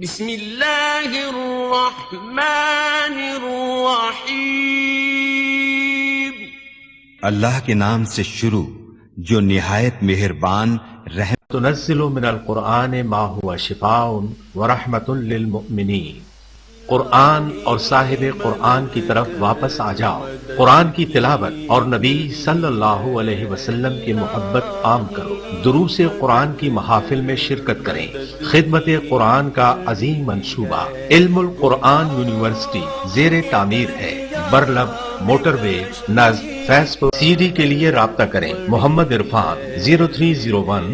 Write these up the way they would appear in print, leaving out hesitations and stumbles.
بسم اللہ الرحمن الرحیم۔ اللہ کے نام سے شروع جو نہایت مہربان رحم۔ تنزل من القرآن ما هو شفاء ورحمة للمؤمنین۔ قرآن اور صاحب قرآن کی طرف واپس آ جاؤ، قرآن کی تلاوت اور نبی صلی اللہ علیہ وسلم کی محبت عام کرو، دروس قرآن کی محافل میں شرکت کریں۔ خدمت قرآن کا عظیم منصوبہ علم القرآن یونیورسٹی زیر تعمیر ہے۔ برلب موٹر وے نزد فیس بک۔ سی ڈی کے لیے رابطہ کریں محمد عرفان 0301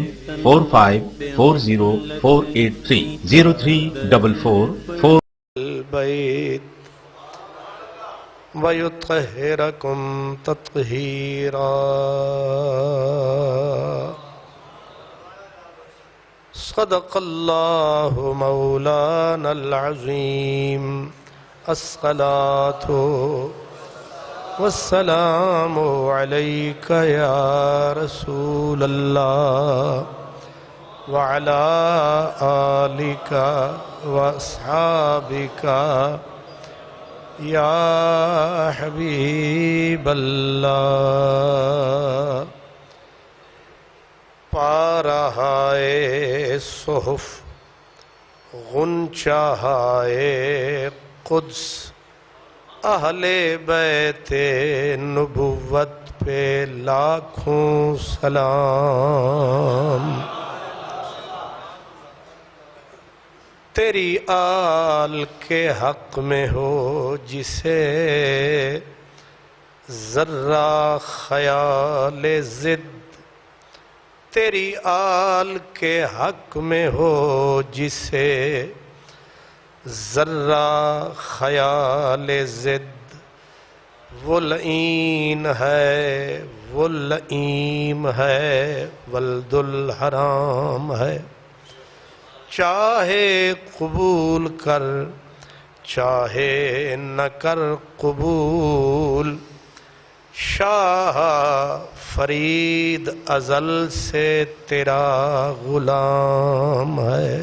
4540483 0344 البيت ويطهركم تطهيرا۔ صدق الله مولانا العظيم۔ الصلاة والسلام عليك يا رسول الله وعلى آلك وأصحابك يا حبيب الله۔ پا رہا ہے صحف غنچہ قدس، اہل بیت نبوت پہ لاکھوں سلام۔ تیری آل کے حق میں ہو جسے ذرہ خیال ضد، تیری آل کے حق میں ہو جسے ذرہ خیال ضد، وہ لعین ہے، وہ لئیم ہے، ولد الحرام ہے۔ چاہے قبول کر چاہے نہ کر قبول، شاہ فرید ازل سے تیرا غلام ہے۔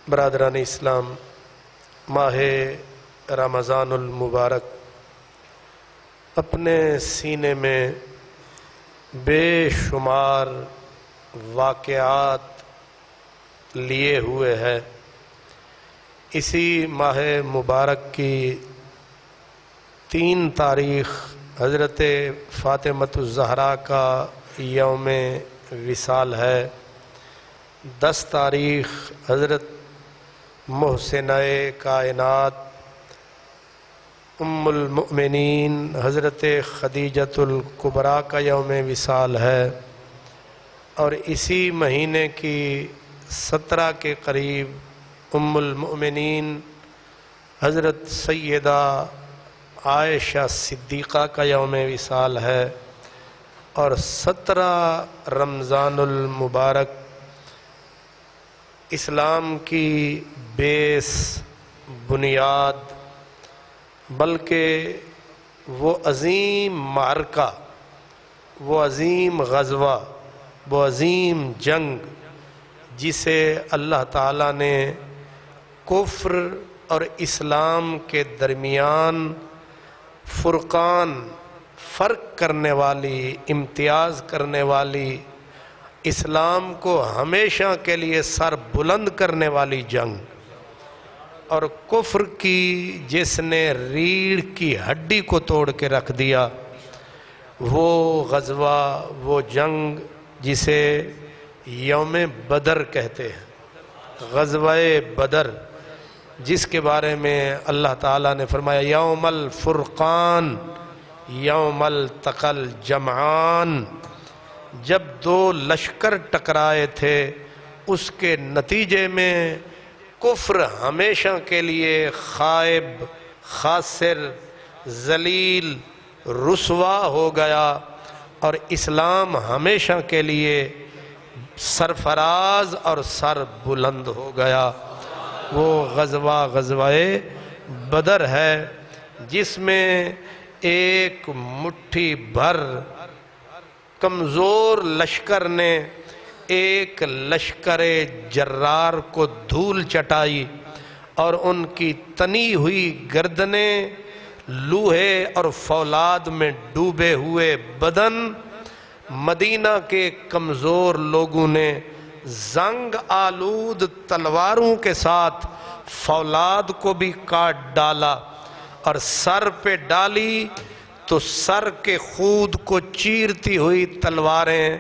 برادران اسلام، ماہ رمضان المبارک اپنے سینے میں بے شمار واقعات لیے ہوئے ہے۔ اسی ماہ مبارک کی 3 تاریخ حضرت فاطمۃ الزہرا کا یوم وصال ہے۔ 10 تاریخ حضرت محسنہ کائنات ام المؤمنین حضرت خدیجۃ الکبریٰ کا یوم وصال ہے، اور اسی مہینے کی 17 کے قریب ام المؤمنین حضرت سیدہ عائشہ صدیقہ کا یوم وصال ہے، اور 17 رمضان المبارک اسلام کی بیس بنیاد، بلکہ وہ عظیم معرکہ، وہ عظیم غزوہ، وہ عظیم جنگ جسے اللہ تعالیٰ نے کفر اور اسلام کے درمیان فرقان، فرق کرنے والی، امتیاز کرنے والی، اسلام کو ہمیشہ کے لیے سر بلند کرنے والی جنگ، اور کفر کی جس نے ریڑھ کی ہڈی کو توڑ کے رکھ دیا، وہ غزوہ، وہ جنگ جسے یوم بدر کہتے ہیں، غزوہ بدر، جس کے بارے میں اللہ تعالیٰ نے فرمایا یوم الفرقان یوم التقى الجمعان، جب 2 لشکر ٹکرائے تھے، اس کے نتیجے میں کفر ہمیشہ کے لیے خائب، خاسر، ذلیل، رسوا ہو گیا، اور اسلام ہمیشہ کے لیے سرفراز اور سر بلند ہو گیا۔ وہ غزوہ بدر ہے، جس میں ایک مٹھی بھر کمزور لشکر نے ایک لشکر جرار کو دھول چٹائی اور ان کی تنی ہوئی گردنیں لوہے اور فولاد میں ڈوبے ہوئے بدن مدینہ کے کمزور لوگوں نے زنگ آلود تلواروں کے ساتھ فولاد کو بھی کاٹ ڈالا اور سر پہ ڈالی تو سر کے خود کو چیرتی ہوئی تلواریں،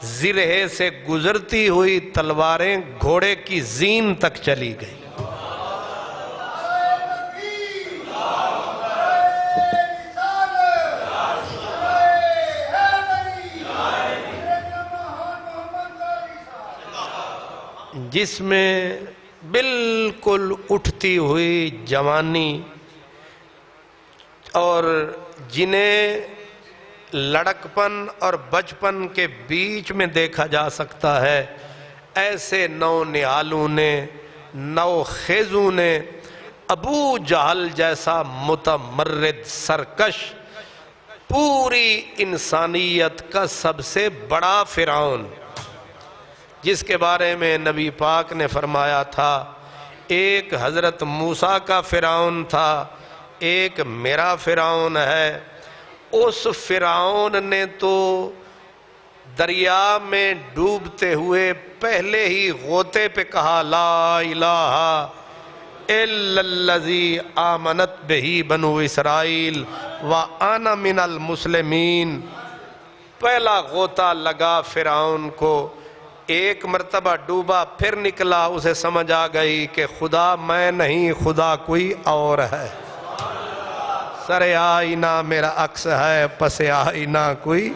زرہے سے گزرتی ہوئی تلواریں گھوڑے کی زین تک چلی گئی۔ جس میں بالکل اٹھتی ہوئی جوانی اور جنہیں لڑکپن اور بچپن کے بیچ میں دیکھا جا سکتا ہے، ایسے نو نہالوں نے، نو خیزوں نے، ابو جہل جیسا متمرد سرکش، پوری انسانیت کا سب سے بڑا فرعون، جس کے بارے میں نبی پاک نے فرمایا تھا ایک حضرت موسیٰ کا فرعون تھا، ایک میرا فرعون ہے۔ اس فرعون نے تو دریا میں ڈوبتے ہوئے پہلے ہی غوطے پہ کہا لا الہ الا الذی آمنت بہ بنو اسرائیل وانا من المسلمین۔ پہلا غوطہ لگا فرعون کو، ایک مرتبہ ڈوبا پھر نکلا، اسے سمجھ آ گئی کہ خدا میں نہیں، خدا کوئی اور ہے، سر آئینہ میرا عکس ہے، پس آئینہ کوئی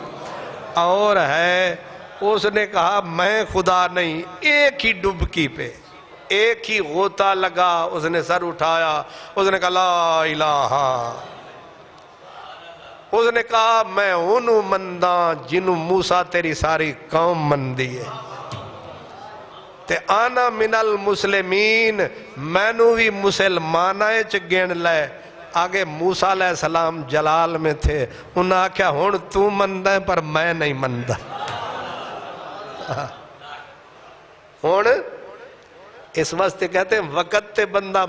اور ہے۔ اس نے کہا میں خدا نہیں، ایک ہی ڈبکی پہ ایک ہی غوطہ لگا، اس نے سر اٹھایا، اس نے کہا لا الہ، اس نے کہا میں انہوں منداں جنہوں موسیٰ تیری ساری قوم مندی ہے، تے آنا من المسلمین، مینوں بھی مسلمانائے چ گن لے۔ آگے موسیٰ علیہ السلام جلال میں تھے، انہوں نے کہا ہون تو مندہ ہے پر میں نہیں مندہ، ہون اس واسطے کہتے ہیں وقت تے بندہ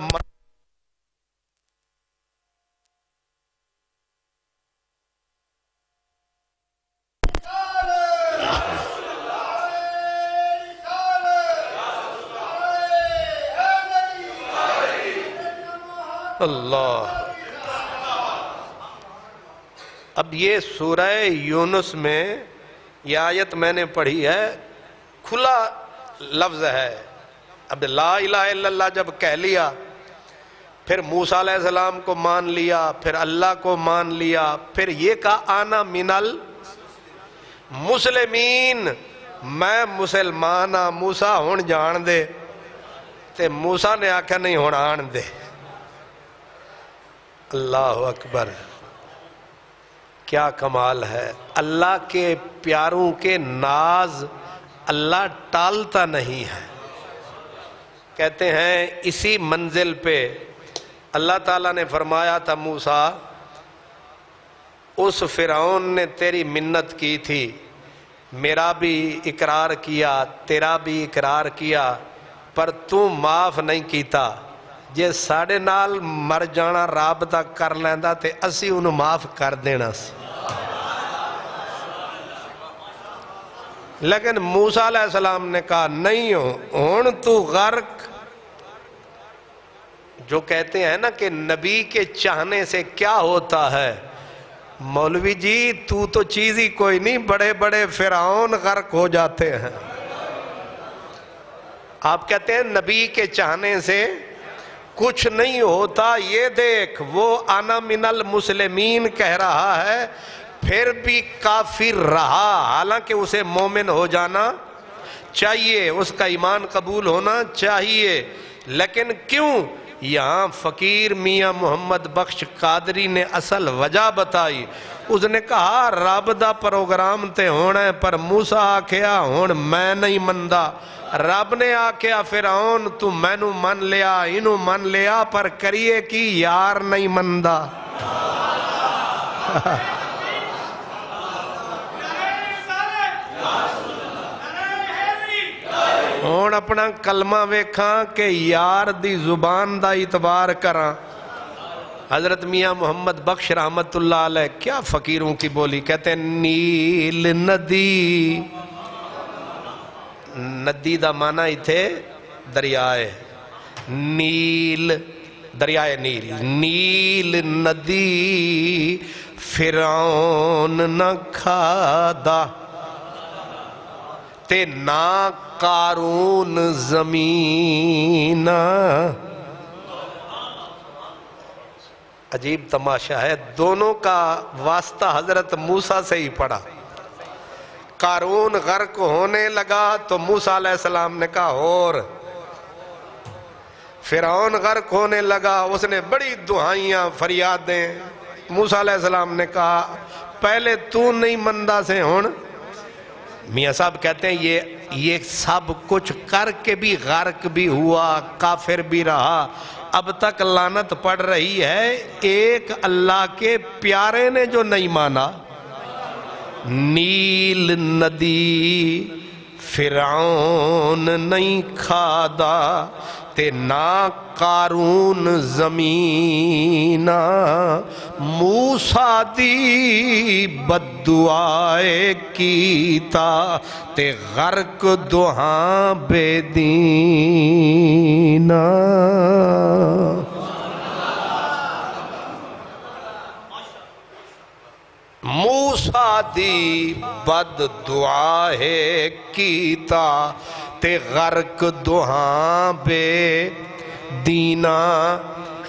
اللہ۔ اب یہ سورہ یونس میں یہ آیت میں نے پڑھی ہے، کھلا لفظ ہے۔ اب لا الہ الا اللہ جب کہہ لیا، پھر موسیٰ علیہ السلام کو مان لیا، پھر اللہ کو مان لیا، پھر یہ کہا آنا من المسلمین، میں مسلمان ہاں، موسیٰ ہون جان دے، تے موسیٰ نے آکھا نہیں ہون آن دے۔ اللہ اکبر، کیا کمال ہے اللہ کے پیاروں کے ناز، اللہ ٹالتا نہیں ہے۔ کہتے ہیں اسی منزل پہ اللہ تعالیٰ نے فرمایا تھا موسیٰ اس فرعون نے تیری منت کی تھی، میرا بھی اقرار کیا، تیرا بھی اقرار کیا، پر تو معاف نہیں کیتا، جے ساڑے نال مر جانا رابطہ کر لیندہ تے اسی انہوں معاف کر دینا سی۔ لیکن موسیٰ علیہ السلام نے کہا نہیں ہون تو غرق۔ جو کہتے ہیں نا کہ نبی کے چاہنے سے کیا ہوتا ہے، مولوی جی تو چیز ہی کوئی نہیں، بڑے بڑے فرعون غرق ہو جاتے ہیں۔ آپ کہتے ہیں نبی کے چاہنے سے کچھ نہیں ہوتا، یہ دیکھ وہ انا من المسلمین کہہ رہا ہے، پھر بھی کافر رہا، حالانکہ اسے مومن ہو جانا چاہیے، اس کا ایمان قبول ہونا چاہیے، لیکن کیوں؟ یہاں فقیر میاں محمد بخش قادری نے اصل وجہ بتائی۔ اس نے کہا رب دا پروگرام تے ہونا ہے، پر موسیٰ آکھیا ہون میں نہیں مندہ، رب نے آکھیا فرعون تو مینوں من لیا، انہوں من لیا، پر کریے کی یار نہیں مندہ۔ ہون اپنا کلمہ ویکھاں کہ یار دی زبان دا اعتبار کراں۔ حضرت میاں محمد بخش رحمت اللہ علیہ کیا فقیروں کی بولی کہتے ہیں، نیل ندی، ندی دا معنی ہی تھے دریائے، نیل دریائے نیل، نیل ندی فرعون نہ کھادا تے نہ قارون زمین۔ عجیب تماشا ہے، دونوں کا واسطہ حضرت موسیٰ سے ہی پڑا۔ قارون غرق ہونے لگا تو موسیٰ علیہ السلام نے کہا اور، فرعون غرق ہونے لگا، اس نے بڑی دعائیاں فریادیں، موسیٰ علیہ السلام نے کہا پہلے تو نہیں مندہ سے ہون۔ میاں صاحب کہتے ہیں یہ سب کچھ کر کے بھی غرق بھی ہوا، کافر بھی رہا، اب تک لعنت پڑ رہی ہے ایک اللہ کے پیارے نے جو نہیں مانا۔ نیل ندی فرعون نہیں کھادا تے نہ قارون زمین، موسیٰ دی بد دعائے کیتا تے غرق دعاں بے دین۔ موسیٰ دی بد دعائے کیتا تے غرق دعاں بے دینا۔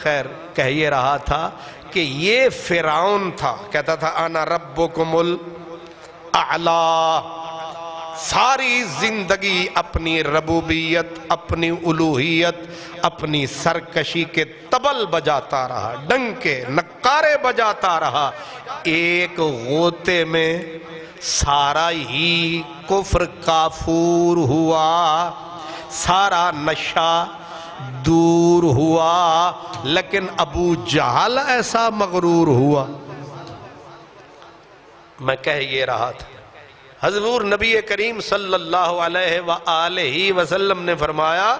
خیر کہہ یہ رہا تھا کہ یہ فرعون تھا، کہتا تھا انا ربکم الاعلی، ساری زندگی اپنی ربوبیت، اپنی الوہیت، اپنی سرکشی کے طبل بجاتا رہا، ڈنکے نقارے بجاتا رہا، ایک غوطے میں سارا ہی کفر کافور ہوا، سارا نشہ دور ہوا، لیکن ابو جہل ایسا مغرور ہوا۔ میں کہہ یہ رہا تھا، حضور نبی کریم صلی اللہ علیہ وآلہ وسلم نے فرمایا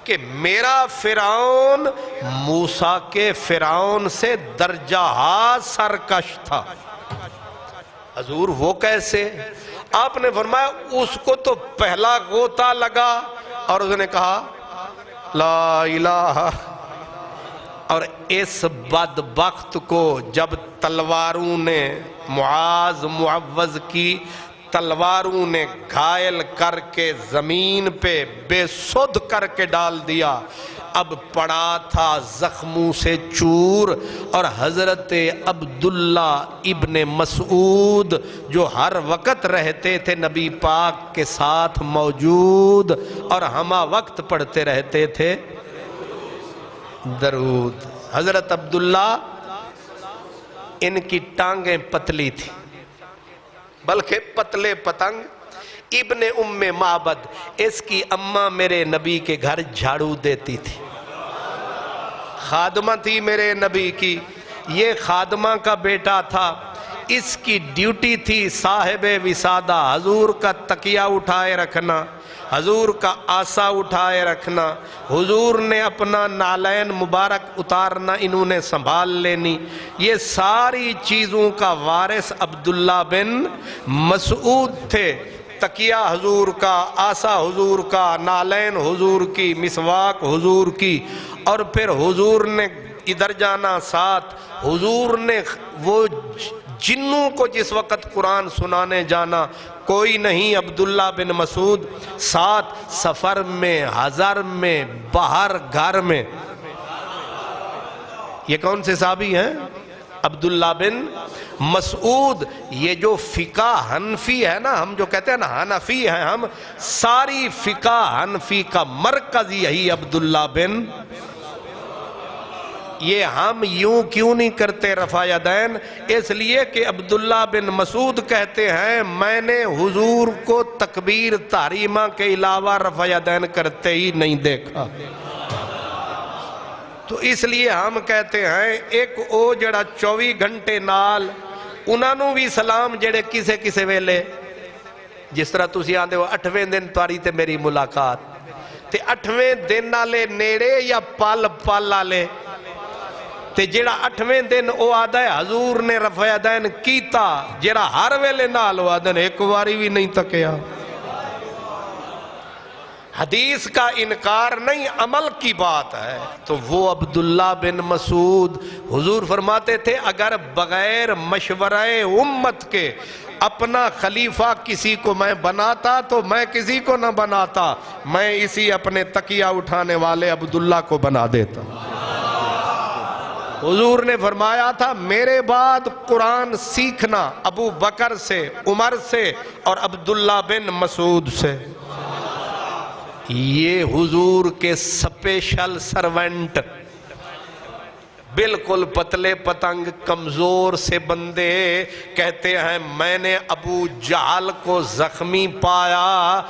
کہ میرا فرعون موسیٰ کے فرعون سے درجہ سرکش تھا۔ حضور وہ کیسے؟ آپ نے فرمایا اس کو تو پہلا غوطہ لگا اور اس نے کہا لا الہ، اور اس بدبخت کو جب تلواروں نے معاذ معوذ کی تلواروں نے گھائل کر کے زمین پہ بے سدھ کر کے ڈال دیا، اب پڑا تھا زخموں سے چور، اور حضرت عبداللہ ابن مسعود جو ہر وقت رہتے تھے نبی پاک کے ساتھ موجود اور ہمہ وقت پڑھتے رہتے تھے درود۔ حضرت عبداللہ ان کی ٹانگیں پتلی تھی، بلکہ پتلے پتنگ۔ ابن ام معبد اس کی اماں میرے نبی کے گھر جھاڑو دیتی تھی، خادمہ تھی میرے نبی کی، یہ خادمہ کا بیٹا تھا، اس کی ڈیوٹی تھی صاحب وسادہ، حضور کا تکیہ اٹھائے رکھنا، حضور کا آسا اٹھائے رکھنا، حضور نے اپنا نالین مبارک اتارنا انہوں نے سنبھال لینی۔ یہ ساری چیزوں کا وارث عبداللہ بن مسعود تھے، تکیہ حضور کا، آسا حضور کا، نالین حضور کی، مسواک حضور کی، اور پھر حضور نے ادھر جانا ساتھ، حضور نے وہ جنوں کو جس وقت قرآن سنانے جانا کوئی نہیں، عبداللہ بن مسعود ساتھ، سفر میں، حضر میں، باہر گھر میں۔ یہ کون سے صحابی ہیں؟ عبداللہ بن مسعود۔ یہ جو فقہ حنفی ہے نا، ہم جو کہتے ہیں نا حنفی ہیں ہم، ساری فقہ حنفی کا مرکز یہی عبداللہ بن۔ یہ ہم یوں کیوں نہیں کرتے رفع یدین؟ اس لیے کہ عبداللہ بن مسعود کہتے ہیں میں نے حضور کو تکبیر تحریمہ کے علاوہ رفع یدین کرتے ہی نہیں دیکھا، تو اس لیے ہم کہتے ہیں ایک او جڑا 24 گھنٹے نال انہوں بھی سلام جڑے کسے کسے ویلے، جس طرح تسی آندے ہو 8ویں دن تواری تے میری ملاقات، تے 8ویں دن والے نیڑے یا پل والے؟ تے جیڑا 8ویں دن او آدھا ہے حضور نے رفع یدین کیتا، جیڑا ہر ویلے نال او آدھا ایک واری بھی نہیں تکیا۔ حدیث کا انکار نہیں، عمل کی بات ہے۔ تو وہ عبداللہ بن مسعود، حضور فرماتے تھے اگر بغیر مشورہ امت کے اپنا خلیفہ کسی کو میں بناتا تو میں کسی کو نہ بناتا، میں اسی اپنے تکیہ اٹھانے والے عبداللہ کو بنا دیتا۔ حضور نے فرمایا تھا میرے بعد قرآن سیکھنا ابو بکر سے، عمر سے اور عبداللہ بن مسعود سے۔ یہ حضور کے سپیشل سرونٹ، بالکل پتلے پتنگ کمزور سے بندے کہتے ہیں میں نے ابو جہل کو زخمی پایا،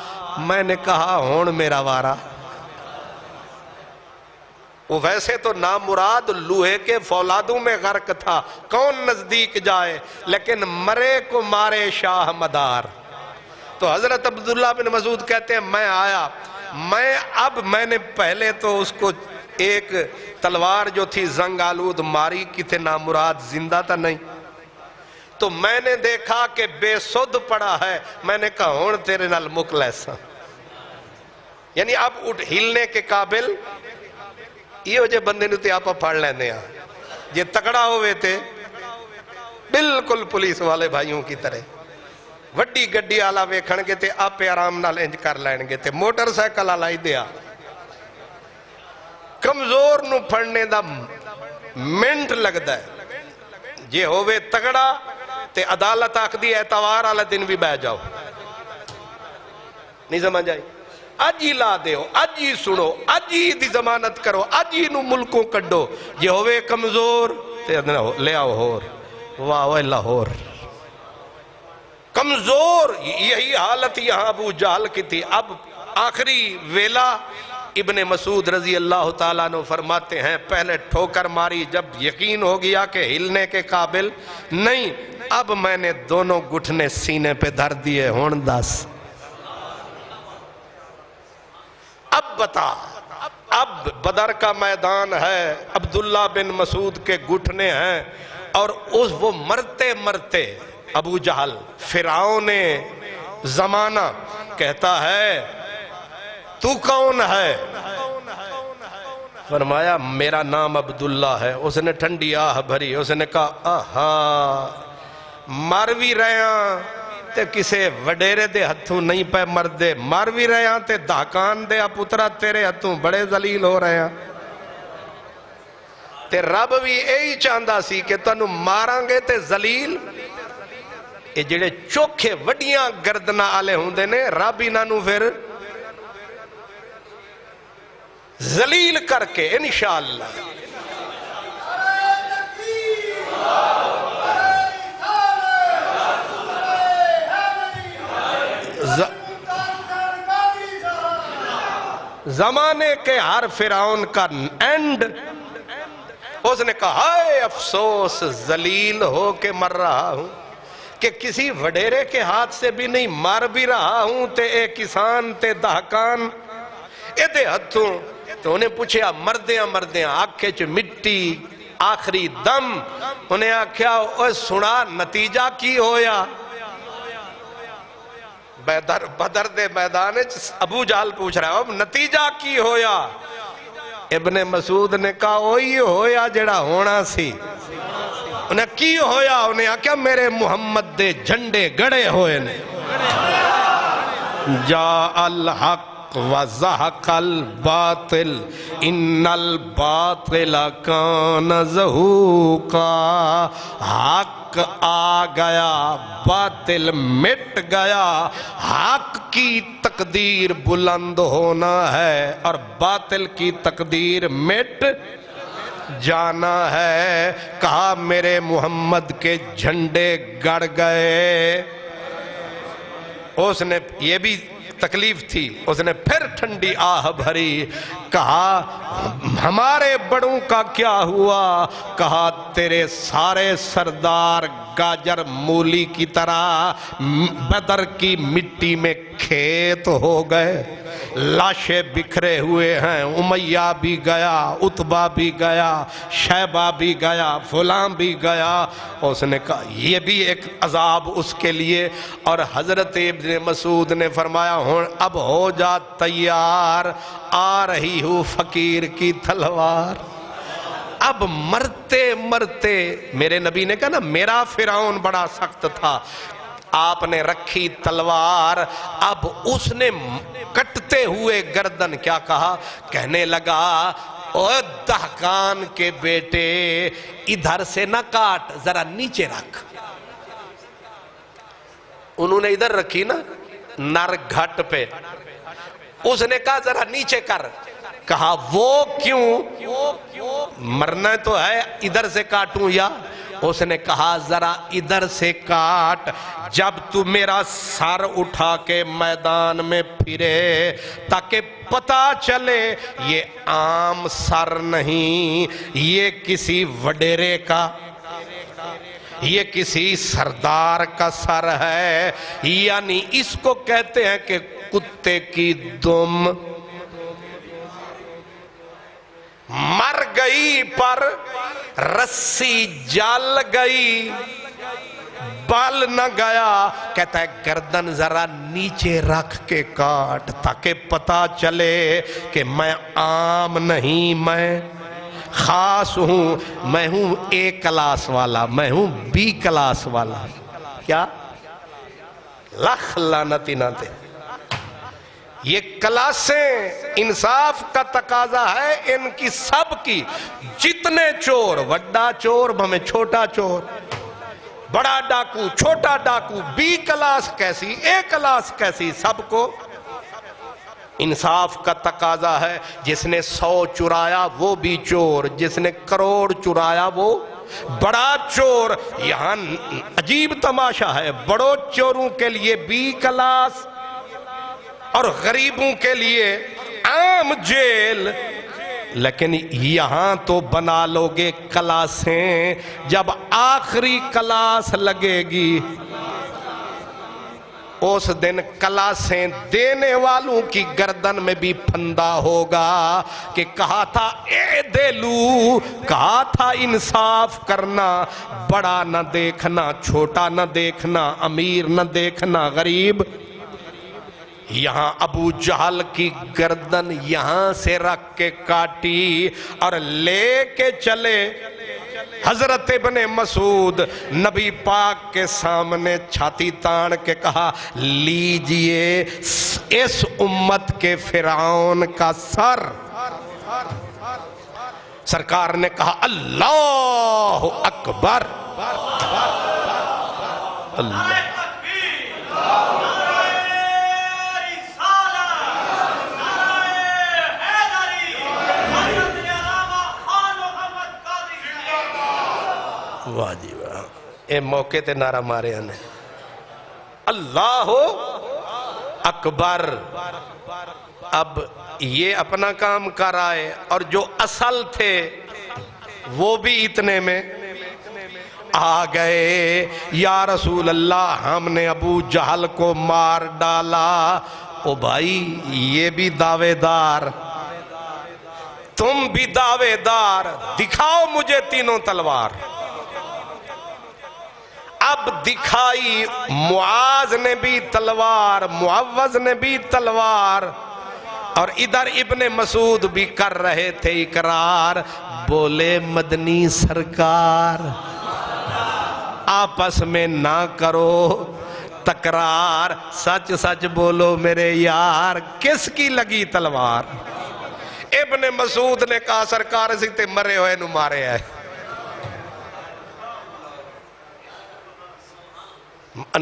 میں نے کہا ہون میرا وارا۔ وہ ویسے تو نامراد لوہے کے فولادوں میں غرق تھا، کون نزدیک جائے، لیکن مرے کو مارے شاہ مدار۔ تو حضرت عبداللہ بن مسعود کہتے ہیں میں آیا، میں نے پہلے تو اس کو ایک تلوار جو تھی زنگ آلود ماری کی تھے، نامراد زندہ تھا نہیں، تو میں نے دیکھا کہ بے سود پڑا ہے، میں نے کہا ہون تیرے نال مکل ایسا، یعنی اب ہلنے کے قابل یہ جے بندے نو تے آپا پھاڑ لیندے ہیں، یہ تکڑا ہوئے تھے بالکل پولیس والے بھائیوں کی طرح، وڈی گڈی آلا ویکھن گے تے آپ آرام نال انج کر لین گے تے موٹر سائیکل آلا ہی دیا۔ کمزور نو پھڑنے دا منٹ لگدا ہے، جے ہوئے تگڑا تے عدالت آکھ دی اعتوار آلا دن بھی بہ جاؤ، نہیں سمجھ آئی، اج ہی لا دیو، اج ہی سنو، اج ہی دی ضمانت کرو، اج ہی نو ملکوں کڈو، جے ہوئے کمزور تے لے آؤ ہور، واہ واہ لاہور۔ کمزور یہی حالت یہاں ابو جہل کی تھی۔ اب آخری ویلا ابن مسعود رضی اللہ تعالیٰ عنہ فرماتے ہیں پہلے ٹھوکر ماری، جب یقین ہو گیا کہ ہلنے کے قابل نہیں، اب میں نے دونوں گھٹنے سینے پہ دھر دیے، ہون دس اب بتا۔ اب بدر کا میدان ہے، عبداللہ بن مسعود کے گھٹنے ہیں، اور وہ مرتے مرتے ابو جہل فرعون زمانہ کہتا ہے تو کون ہے؟ فرمایا میرا نام عبداللہ ہے۔ اس نے ٹھنڈی آہ بھری، اس نے کہا آہا مر بھی رہا تے کسے وڈیرے دے ہتھوں نہیں پہ مردے، مر بھی رہا تے دہکان دے پترا تیرے ہتھوں بڑے ذلیل ہو رہے ہیں، تے رب بھی یہی چاہندہ سی کہ تنوں ماراں گے تے ذلیل، یہ جڑے چوکھے وڈیاں گردنہ آلے ہوندے نے، رب انہوں پھر ذلیل کر کے انشاءاللہ۔ زمانے کے ہر فرعون کا اینڈ، اس نے کہا ہائے افسوس ذلیل ہو کے مر رہا ہوں کہ کسی وڈیرے کے ہاتھ سے بھی نہیں، مر بھی رہا ہوں تے اے کسان تے دہکان اے دے ہتھوں۔ تو انہیں پوچھا مردیاں آنکھیں چ مٹی، آخری دم، انہیں آکھیا اوہ سنا نتیجہ کی ہویا؟ بدر دے میدان ابو جہل پوچھ رہا ہے اب نتیجہ کی ہویا؟ ابن مسعود نے کہا وہی ہویا جڑا ہونا سی۔ انہیں کی ہویا؟ انہیں آکھیا میرے محمد دے جھنڈے گڑے ہوئے نے۔ جا الحق وزحق الباطل ان الباطل کان زہوقا، حق آ گیا باطل مٹ گیا، حق کی تقدیر بلند ہونا ہے اور باطل کی تقدیر مٹ جانا ہے۔ کہا میرے محمد کے جھنڈے گڑ گئے۔ اس نے یہ بھی تکلیف تھی، اس نے پھر ٹھنڈی آہ بھری، کہا ہمارے بڑوں کا کیا ہوا؟ کہا تیرے سارے سردار گاجر مولی کی طرح بدر کی مٹی میں کھیت ہو گئے۔ لاشیں بکھرے ہوئے ہیں، امیہ بھی گیا، عتبہ بھی گیا، شیبہ بھی گیا، فلاں بھی گیا۔ اس نے کہا یہ بھی ایک عذاب اس کے لیے۔ اور حضرت ابن مسعود نے فرمایا ہوں اب ہو جا تیار، آ رہی ہوں فقیر کی تلوار۔ اب مرتے مرتے میرے نبی نے کہا نا میرا فرعون بڑا سخت تھا، آپ نے رکھی تلوار، اب اس نے کٹتے ہوئے گردن کیا کہا، کہنے لگا او دہقان کے بیٹے ادھر سے نہ کاٹ، ذرا نیچے رکھ۔ انہوں نے ادھر رکھی نا نر گھٹ پہ، اس نے کہا ذرا نیچے کر، کہا وہ کیوں، مرنا تو ہے، ادھر سے کاٹوں یا؟ اس نے کہا ذرا ادھر سے کاٹ، جب تو میرا سر اٹھا کے میدان میں پھرے تاکہ پتا چلے یہ عام سر نہیں، یہ کسی وڈیرے کا، یہ کسی سردار کا سر ہے، یعنی اس کو کہتے ہیں کہ کتے کی دم مر گئی پر رسی جل گئی، بال نہ گیا۔ کہتا ہے گردن ذرا نیچے رکھ کے کاٹ تاکہ پتا چلے کہ میں عام نہیں، میں خاص ہوں، میں ہوں اے کلاس والا، میں ہوں بی کلاس والا۔ کیا لخ لعنتی نہ تے، یہ کلاسیں انصاف کا تقاضا ہے ان کی سب کی، جتنے چور، وڈا چور ہمیں چھوٹا چور، بڑا ڈاکو چھوٹا ڈاکو، بی کلاس کیسی اے کلاس کیسی، سب کو انصاف کا تقاضا ہے۔ جس نے 100 چرایا وہ بھی چور، جس نے کروڑ چرایا وہ بڑا چور۔ یہاں عجیب تماشا ہے، بڑوں چوروں کے لیے بی کلاس اور غریبوں کے لیے عام جیل، لیکن یہاں تو بنا لوگے کلاسیں، جب آخری کلاس لگے گی اس دن کلاسیں دینے والوں کی گردن میں بھی پھندا ہوگا کہ کہا تھا اعدلو، کہا تھا انصاف کرنا، بڑا نہ دیکھنا، چھوٹا نہ دیکھنا، امیر نہ دیکھنا، غریب۔ یہاں ابو جہل کی گردن یہاں سے رکھ کے کاٹی اور لے کے چلے حضرت ابن مسعود، نبی پاک کے سامنے چھاتی تان کے کہا لیجئے اس امت کے فرعون کا سر۔ سرکار نے کہا اللہ اکبر، اللہ واہ جی واہ، اے موقع تے نعرہ مارے ہیں اللہ اکبر۔ اب یہ اپنا کام کر آئے اور جو اصل تھے وہ بھی اتنے میں آ گئے، یا رسول اللہ ہم نے ابو جہل کو مار ڈالا۔ او بھائی یہ بھی دعوے دار، تم بھی دعوے دار، دکھاؤ مجھے تینوں تلوار۔ اب دکھائی، معاذ نے بھی تلوار، معوذ نے بھی تلوار، اور ادھر ابن مسعود بھی کر رہے تھے اقرار۔ بولے مدنی سرکار آپس میں نہ کرو تکرار، سچ سچ بولو میرے یار، کس کی لگی تلوار؟ ابن مسعود نے کہا سرکار اسی تے مرے ہوئے نو مارے ہے۔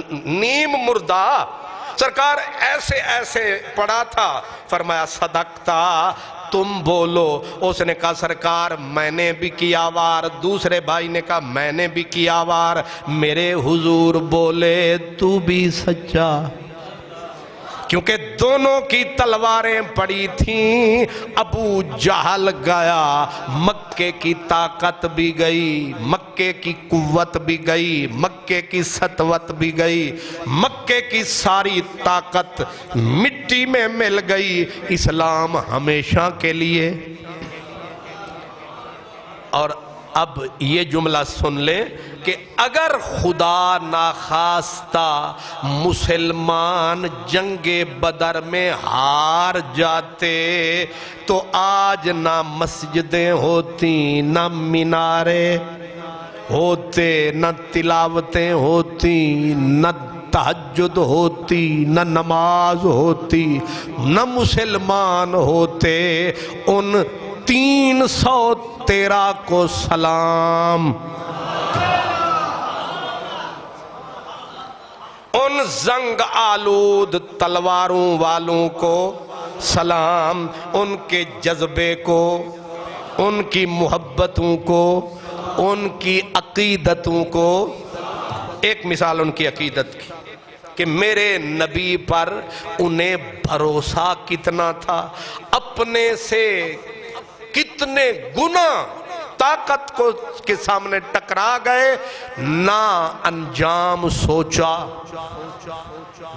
نیم مردہ سرکار ایسے ایسے پڑا تھا، فرمایا صدقتا، تم بولو۔ اس نے کہا سرکار میں نے بھی کیا وار، دوسرے بھائی نے کہا میں نے بھی کیا وار، میرے حضور بولے تو بھی سچا۔ کیونکہ دونوں کی تلواریں پڑی تھیں. ابو جہل گیا، مکے کی طاقت بھی گئی، مکے کی قوت بھی گئی، مکے کی سطوت بھی گئی، مکے کی ساری طاقت مٹی میں مل گئی. اسلام ہمیشہ کے لیے. اور اب یہ جملہ سن لیں کہ اگر خدا ناخواستہ مسلمان جنگ بدر میں ہار جاتے تو آج نہ مسجدیں ہوتی، نہ مینارے ہوتے، نہ تلاوتیں ہوتی، نہ تہجد ہوتی، نہ نماز ہوتی، نہ مسلمان ہوتے. ان 313 کو سلام، ان زنگ آلود تلواروں والوں کو سلام، ان کے جذبے کو، ان کی محبتوں کو، ان کی عقیدتوں کو. ایک مثال ان کی عقیدت کی کہ میرے نبی پر انہیں بھروسہ کتنا تھا، اپنے سے کتنے گنا طاقت کو کے سامنے ٹکرا گئے، نہ انجام سوچا،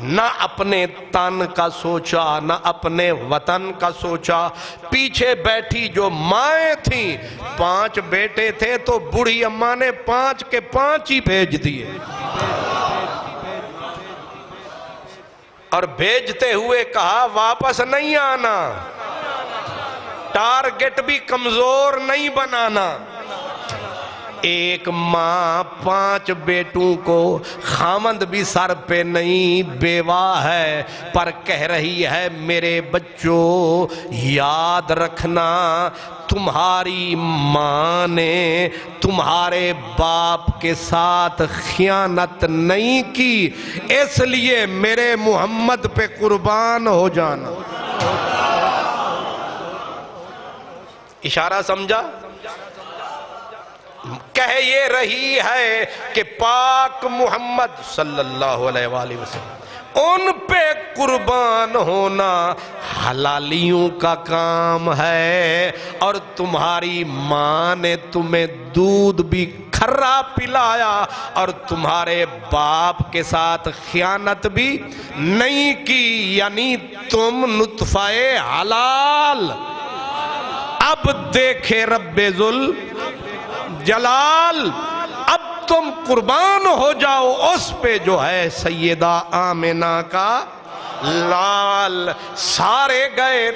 نہ اپنے تن کا سوچا، نہ اپنے وطن کا سوچا. پیچھے بیٹھی جو مائیں تھیں، 5 بیٹے تھے تو بوڑھی اماں نے 5 کے 5 ہی بھیج دیے. اور بھیجتے ہوئے کہا واپس نہیں آنا، ٹارگٹ بھی کمزور نہیں بنانا. ایک ماں 5 بیٹوں کو، خامند بھی سر پہ نہیں، بیوہ ہے، پر کہہ رہی ہے میرے بچوں یاد رکھنا تمہاری ماں نے تمہارے باپ کے ساتھ خیانت نہیں کی، اس لیے میرے محمد پہ قربان ہو جانا. اشارہ سمجھا؟ کہہ یہ رہی ہے کہ پاک محمد صلی اللہ علیہ وآلہ وسلم ان پہ قربان ہونا حلالیوں کا کام ہے، اور تمہاری ماں نے تمہیں دودھ بھی کھرا پلایا اور تمہارے باپ کے ساتھ خیانت بھی نہیں کی، یعنی تم نطفہ حلال. اب دیکھے رب ذل جلال، اب تم قربان ہو جاؤ اس پہ جو ہے سیدہ آمنہ کا لال. سارے گئے،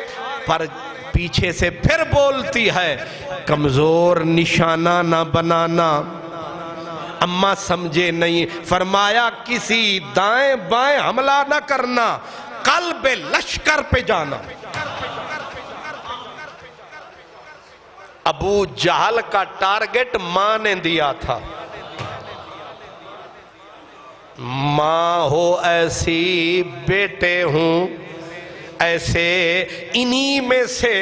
پر پیچھے سے پھر بولتی ہے کمزور نشانہ نہ بنانا. اماں سمجھے نہیں، فرمایا کسی دائیں بائیں حملہ نہ کرنا، قلب لشکر پہ جانا. ابو جہل کا ٹارگٹ ماں نے دیا تھا. ماں ہو ایسی، بیٹے ہوں ایسے. انہی میں سے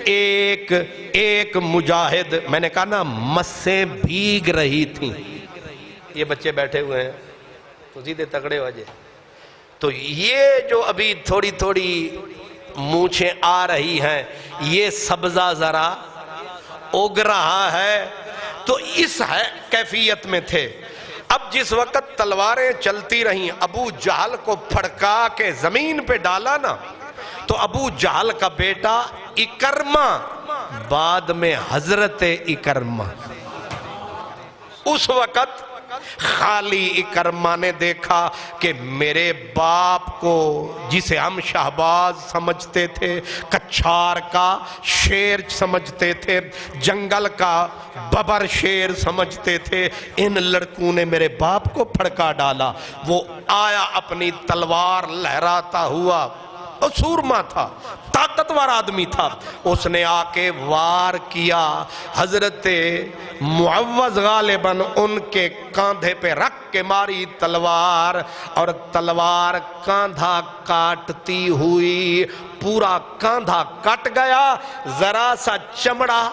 ایک مجاہد، میں نے کہا نا مسیں بھیگ رہی تھیں. یہ بچے بیٹھے ہوئے ہیں تو سیدھے تگڑے وجہ، تو یہ جو ابھی تھوڑی تھوڑی مونچھیں آ رہی ہیں، یہ سبزہ ذرا اگ رہا ہے، تو اس کیفیت میں تھے. اب جس وقت تلواریں چلتی رہیں، ابو جہل کو پھڑکا کے زمین پہ ڈالا نا، تو ابو جہل کا بیٹا اکرمہ، بعد میں حضرت اکرمہ، اس وقت خالی اکرمہ نے دیکھا کہ میرے باپ کو، جسے ہم شہباز سمجھتے تھے، کچھار کا شیر سمجھتے تھے، جنگل کا ببر شیر سمجھتے تھے، ان لڑکوں نے میرے باپ کو پھڑکا ڈالا. وہ آیا اپنی تلوار لہراتا ہوا، اور سورما تھا، طاقتور آدمی تھا، اس نے آ کے وار کیا. حضرت معوذ غالباً ان کے کاندھے پہ رکھ کے ماری تلوار، اور تلوار کاندھا کاٹتی ہوئی پورا کاندھا کٹ گیا، ذرا سا چمڑا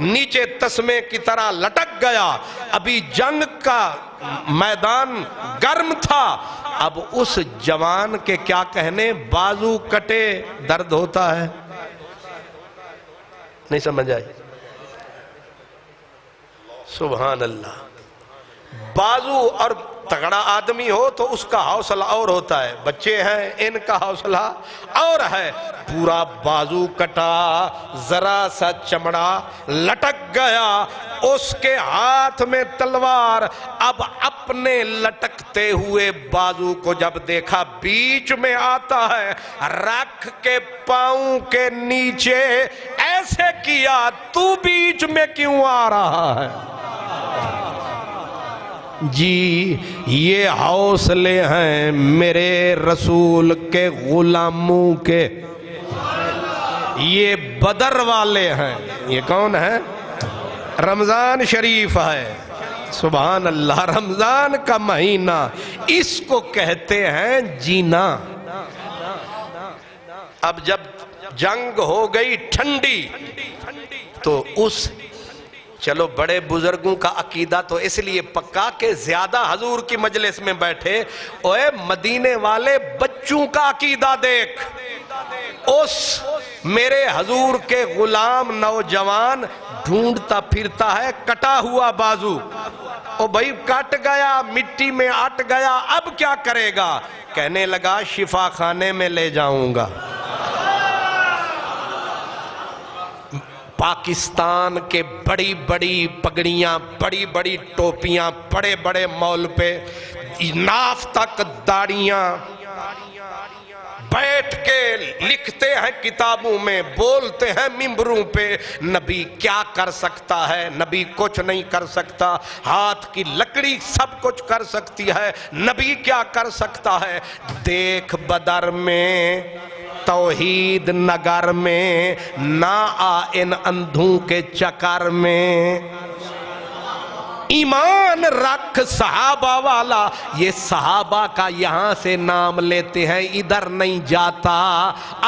نیچے تسمے کی طرح لٹک گیا. ابھی جنگ کا میدان گرم تھا، اب اس جوان کے کیا کہنے، بازو کٹے درد ہوتا ہے، نہیں سمجھ آئی؟ سبحان اللہ. بازو اور تگڑا آدمی ہو تو اس کا حوصلہ اور ہوتا ہے، بچے ہیں ان کا حوصلہ اور ہے. پورا بازو کٹا، ذرا سا چمڑا لٹک گیا، اس کے ہاتھ میں تلوار. اب اپنے لٹکتے ہوئے بازو کو جب دیکھا بیچ میں آتا ہے، رکھ کے پاؤں کے نیچے ایسے کیا، تو بیچ میں کیوں آ رہا ہے؟ جی یہ حوصلے ہیں میرے رسول کے غلاموں کے، یہ بدر والے ہیں. یہ کون ہے؟ رمضان شریف ہے. سبحان اللہ. رمضان کا مہینہ، اس کو کہتے ہیں جینا. اب جب جنگ ہو گئی ٹھنڈی تو اس چلو بڑے بزرگوں کا عقیدہ تو اس لیے پکا کہ زیادہ حضور کی مجلس میں بیٹھے. اوے مدینے والے بچوں کا عقیدہ دیکھ. اس میرے حضور کے غلام نوجوان ڈھونڈتا پھرتا ہے کٹا ہوا بازو. او بھائی کٹ گیا، مٹی میں اٹ گیا، اب کیا کرے گا؟ کہنے لگا شفا خانے میں لے جاؤں گا. پاکستان کے بڑی بڑی پگڑیاں، بڑی بڑی ٹوپیاں، بڑے بڑے مول پہ ناف تک داڑیاں، بیٹھ کے لکھتے ہیں کتابوں میں، بولتے ہیں ممبروں پہ. نبی کیا کر سکتا ہے؟ نبی کچھ نہیں کر سکتا. ہاتھ کی لکڑی سب کچھ کر سکتی ہے، نبی کیا کر سکتا ہے؟ دیکھ بدر میں، توحید نگر میں، نہ آ ان اندھوں کے چکر میں. ایمان رکھ صحابہ والا. یہ صحابہ کا یہاں سے نام لیتے ہیں، ادھر نہیں جاتا.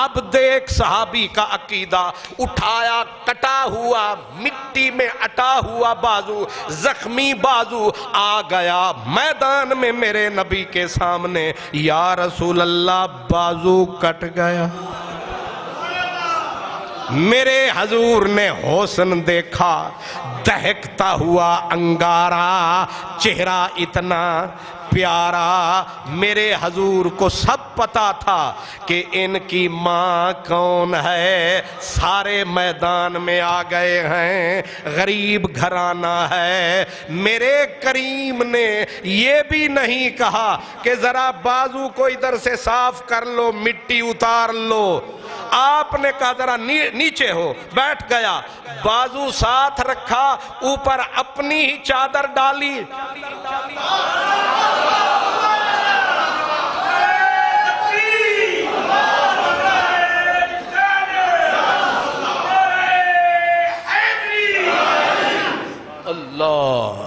اب دیکھ صحابی کا عقیدہ، اٹھایا کٹا ہوا مٹی میں اٹا ہوا بازو، زخمی بازو، آ گیا میدان میں میرے نبی کے سامنے. یا رسول اللہ بازو کٹ گیا. میرے حضور نے حسن دیکھا، دہکتا ہوا انگارا، چہرہ اتنا پیارا. میرے حضور کو سب پتا تھا کہ ان کی ماں کون ہے. سارے میدان میں آ گئے ہیں، غریب گھرانہ ہے. میرے کریم نے یہ بھی نہیں کہا کہ ذرا بازو کو ادھر سے صاف کر لو، مٹی اتار لو. آپ نے کہا ذرا نیچے ہو. بیٹھ گیا، بازو ساتھ رکھا، اوپر اپنی ہی چادر ڈالی. اللہ.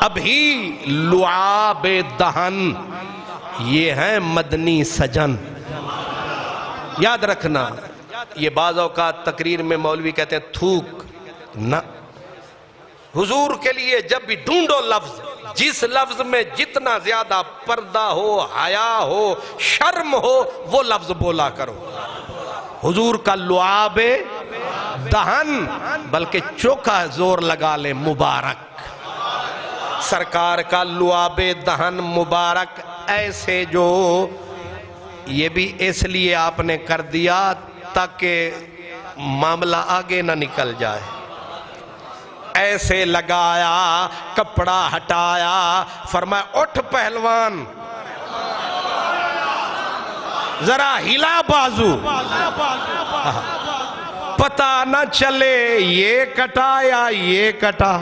ابھی لعاب دہن، یہ ہیں مدنی سجن. یاد رکھنا، یہ بعض اوقات تقریر میں مولوی کہتے ہیں تھوک نہ. حضور کے لیے جب بھی ڈھونڈو لفظ، جس لفظ میں جتنا زیادہ پردہ ہو، حیا ہو، شرم ہو، وہ لفظ بولا کرو. حضور کا لعاب دہن، بلکہ چوکھا زور لگا لے مبارک. سرکار کا لعاب دہن مبارک. ایسے جو یہ بھی اس لیے آپ نے کر دیا تاکہ معاملہ آگے نہ نکل جائے. ایسے لگایا، کپڑا ہٹایا، فرمایا اٹھ پہلوان، ذرا ہلا بازو، پتہ نہ چلے یہ کٹا یا یہ کٹا.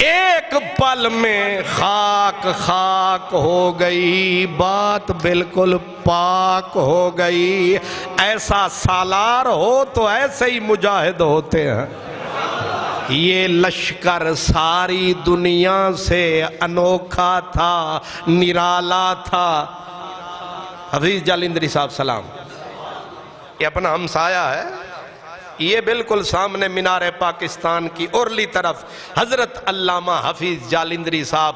ایک پل میں خاک خاک ہو گئی، بات بالکل پاک ہو گئی. ایسا سالار ہو تو ایسے ہی مجاہد ہوتے ہیں. یہ لشکر ساری دنیا سے انوکھا تھا، نرالا تھا. حفیظ جالندری صاحب سلام، یہ اپنا ہمسایہ ہے. یہ بالکل سامنے مینار پاکستان کی اورلی طرف حضرت علامہ حفیظ جالندری صاحب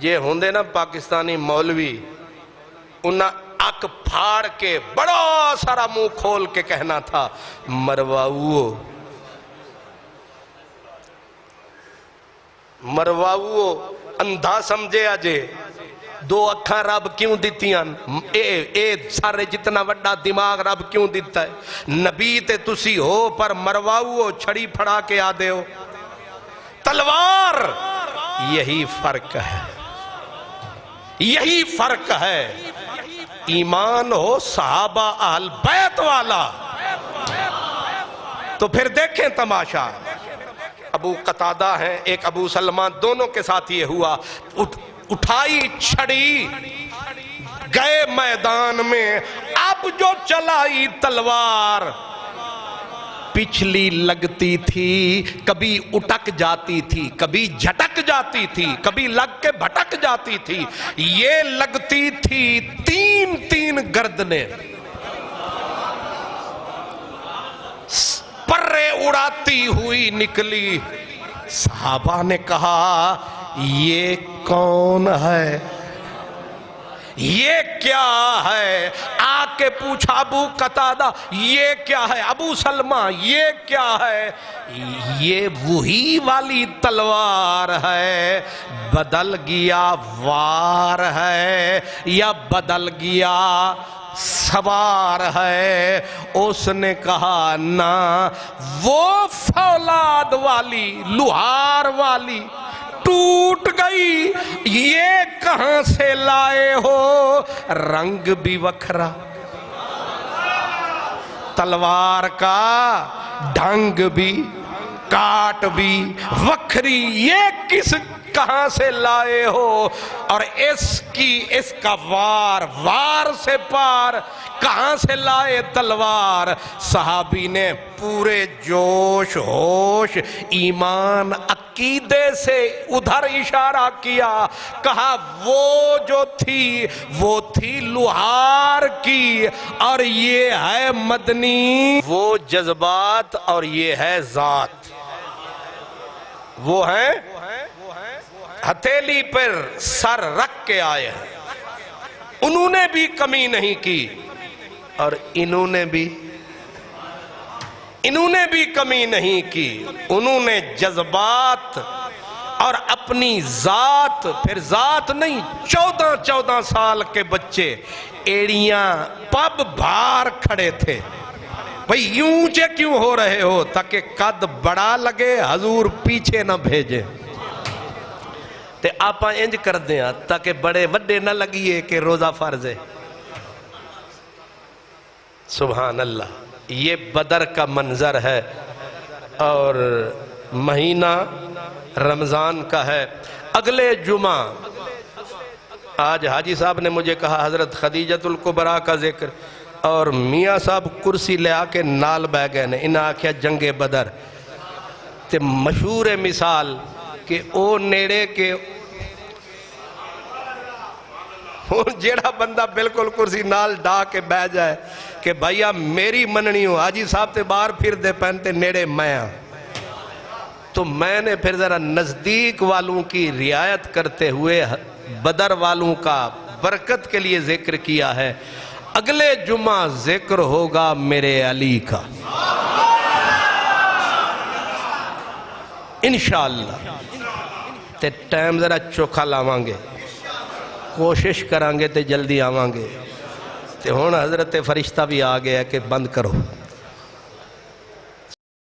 جے ہوندے نا پاکستانی مولوی انہاں اک پھاڑ کے بڑا سارا منہ کھول کے کہنا تھا مرواؤ اندھا سمجھے آجے دو اکھاں رب کیوں دیتیاں اے سارے جتنا وڈا دماغ رب کیوں دیتا ہے نبی تے تسی ہو پر مرواؤ چھڑی پھڑا کے آدے ہو تلوار یہی فرق ہے یہی فرق ہے ایمان ہو صحابہ اہل بیت والا تو پھر دیکھیں تماشا ابو قتادہ ہیں ایک ابو سلمان دونوں کے ساتھ یہ ہوا اٹھائی چھڑی گئے میدان میں اب جو چلائی تلوار پچھلی لگتی تھی کبھی اٹک جاتی تھی کبھی جھٹک جاتی تھی کبھی لگ کے بھٹک جاتی تھی یہ لگتی تھی تین تین گردنیں پرے اڑاتی ہوئی نکلی صحابہ نے کہا یہ کون ہے یہ کیا ہے آ کے پوچھا ابو قتادہ یہ کیا ہے ابو سلمہ یہ کیا ہے یہ وہی والی تلوار ہے بدل گیا وار ہے یا بدل گیا سوار ہے اس نے کہا نا وہ فولاد والی لوہار والی ٹوٹ گئی یہ کہاں سے لائے ہو رنگ بھی وکھرا تلوار کا ڈھنگ بھی کاٹ بھی وکھری یہ کس کہاں سے لائے ہو اور اس کا وار سے پار کہاں سے لائے تلوار صحابی نے پورے جوش ہوش ایمان عقیدے سے ادھر اشارہ کیا کہا وہ جو تھی وہ تھی لوہار کی اور یہ ہے مدنی وہ جذبات اور یہ ہے ذات وہ ہے ہتھیلی پر سر رکھ کے آئے ہیں انہوں نے بھی کمی نہیں کی اور انہوں نے بھی کمی نہیں کی انہوں نے جذبات اور اپنی ذات پھر ذات نہیں 14 سال کے بچے ایڑیاں پب بھار کھڑے تھے بھئی یوں اونچے کیوں ہو رہے ہو تاکہ قد بڑا لگے حضور پیچھے نہ بھیجے تے آپا انج کر دیا تاکہ بڑے وڈے نہ لگیے کہ روزہ فرض ہے سبحان اللہ یہ بدر کا منظر ہے اور مہینہ رمضان کا ہے اگلے جمعہ آج حاجی صاحب نے مجھے کہا حضرت خدیجۃ الکبریٰ کا ذکر اور میاں صاحب کرسی لے آ کے نال بہ گئے نے انہاں آکھیا جنگ بدر تے مشہور مثال کہ او نیڑے کے جیڑا بندہ بالکل کرسی نال ڈا کے بہ جائے کہ بھائیا میری مننی ہو حاجی صاحب تے باہر پھر دے پہنتے نیڑے میں تو میں نے پھر ذرا نزدیک والوں کی رعایت کرتے ہوئے بدر والوں کا برکت کے لیے ذکر کیا ہے اگلے جمعہ ذکر ہوگا میرے علی کا انشاءاللہ تے ٹائم ذرا چوکھا لاوانگے کوشش کرانگے تے جلدی آوانگے تے ہون حضرت فرشتہ بھی آگیا کہ بند کرو